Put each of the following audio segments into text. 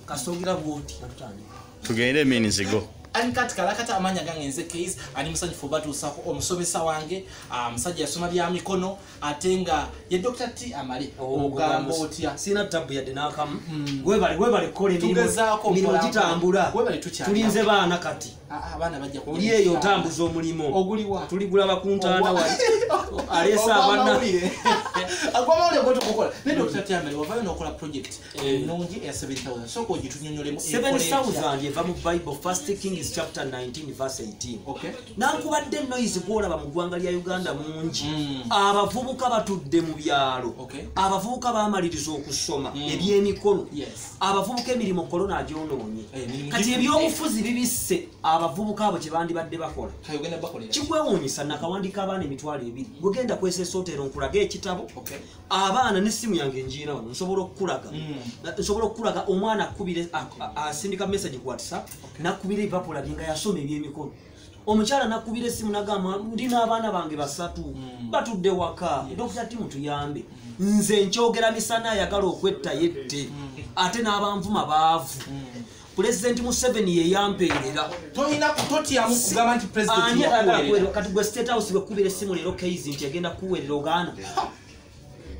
Kasogira bwoti tugende minutes go ani kati amanya gange nze case ani musanyufu batuusako omusomesa wange musajja yasoma bya mikono atenga ye Dr. T amali ogambo otya sina tabu yadde nakamu webale kole tugezaako milimo kitambula webale tukyali tulinze baana kati abaana bajja ku oli eyo tambuza omulimo oguliwa tuligula bakuntana wali alesa abana agwama ole goto kokola ne Dr. T amali wavayo nokola project nonji ya 7000 soko ogitunyonyolemu 7000 eva mu Bible First Kings chapter 19 verse 18. Okay. Nankubadde noise kwolaba mu ggwanga lya Uganda mungi. Abavubuka batudde mu byalo. Okay. Abavubuka baamaliriza okusoma ebyemikono. Yes. Abavubuka emirimu korona agyonoonye. Kati ebyobufuzi bibisse abavubuka abo kye bandibadde bakola. Kayogenda bakolera. Kikwewuunyisa nakawandika abaana emitwalo ebiri. Gogenda kwesesa otero nkulaga ekitabo. Okay. Abaana n'essimu yange enjiira wano nsobola okukulaga. Nsobola okukulaga omwana akubire asindika message ku WhatsApp. Nakubira ipapula binga yasoma ebyemikono. Omukyala nakubira esimu nagamba ndina abaana bange basatu batudde waka. Dr. T mutuyambe. Nze nkyogera misana ayagala okwetta yette. Ate n'abanvuma baavu. President Museveni ye yampeerera. Toyina kutotya mu kugamba nti president yakuweerera. Kati gwe State House bekubira esimu leero case nti agenda kuweerera Ogana.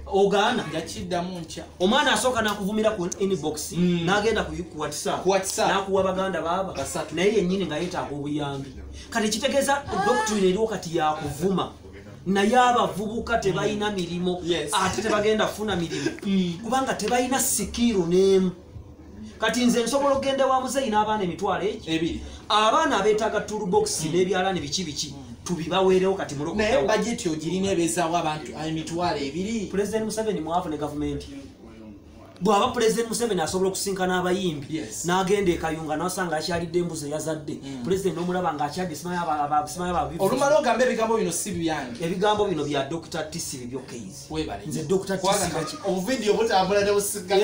Ogana yakiddamu ncha omwana asooka nakuvumira ku inbox nagenda ku WhatsApp nakuwa baganda baba naye yennyini nga yeetaaga obuyambi kati kitegeeza doctrine eriwo kati yakuvuma naye abavubuka tebalina mirimo ate tebagenda kufuna mirimo kubanga tebalina sikiru n'emu kati nze nsobola okugenda wa muzeyi n'abaana emitwalo ebiri abaana abeetaaga toolbox n'ebyalaani biki tubibaweerewo kati muloko naye budget ogirina ebezaawo abantu emitwalo ebiri. President Museveni mwavu ne government bwaba President Museveni asobola okusinkana abayimbi n'agenda ekayunga n'asanga akyalidde embuzi yazadde President n'omulaba ng'akyadde simaya olumala ogamba ebigambo bino si byange ebigambo bino bya Dr. T si bibyo case nze Dr. T obuvidiyo butambula ne busigamu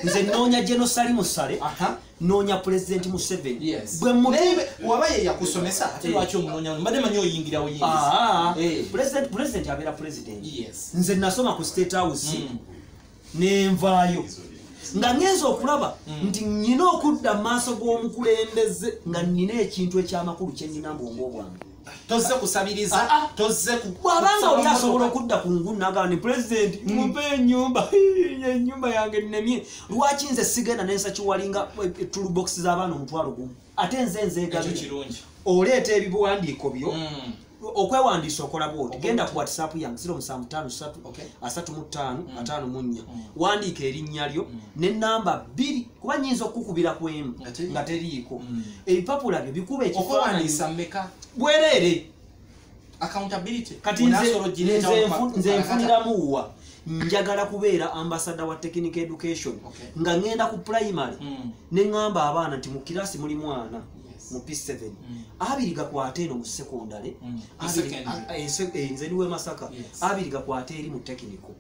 nze noonya General Musale nonya President Museveni bwe mutebe wabaye yakusomesa ate lwaki omunonya mbadde manyi oyingirawo president abeera president nze nasoma ku State House nenvaayo nga ngenza okulaba nti nnyina okudda mu maaso g'omukulembeze nga nnina ekintu eky'amakulu kye nnina mbwongo bwange tozze kusabiriza tozze kubanga oli asobola okudda ku ngulu n'agamba ni president mumpe ennyumba yange nnemye lwaki nze sigenda nensakiwalinga toolbox z'abaana omutwalo gumu ate nze nzeegabye oleeta ebiwandiiko byo okwewandiisa okola bwoti genda ku WhatsApp yange 0753355554 wandiika erinnya lyo n'ennamba 2 kuba nnyinza okukubira ku emu nga teriiko ebipapula byo bikuba ekifaananyiisa mmeka bwereere accountability kati nze nfuniramuwa njagala kubeera ambassador wa technical education nga ngenda ku primary neŋŋamba abaana nti mu kirasi muli mwana mu P7 abiri gakwate eno mu secondary nze niwe Masaka abiri gakwate eri mu technical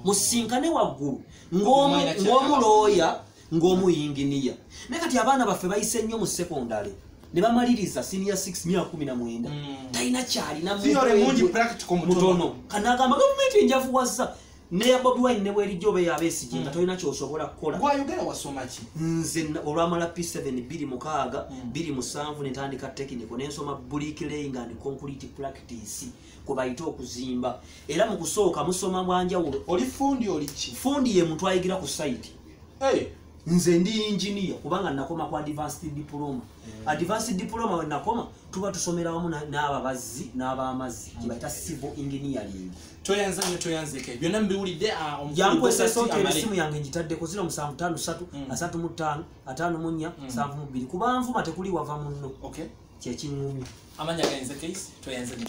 musinkane waggulu ng'omulooya ng'omuyinginiya naye kati abaana baffe bayise nnyo mu secondary ne bamaliriza senior 6 19 talina kyalina mutono kanagamba gavumenti enjavuwasa ne Bobi Wine ne bwerijobe yabeesigi nga tolina kyosobola kukola gwayogera wasoma ki nze olwamala P7 2 7 netandika technical nensoma bricklaying and concrete practice kwe bayita okuzimba era mu kusooka musoma bwanjawulo oli fundi oli ki fundi ye muntu ayigira ku site nze ndi engineer kubanga nakoma ku advanced diploma advanced diploma we nakoma tuba tusomera wamu n'ababazzi n'abamazzi kibayita civil engineering toyanzeke byonna mbiwulidde yankwesesa otera esimu yange njitaddeko 0753555472 kuba nvuma tekuli wava munno kyekiŋŋumya amanya ganze case toyanzeke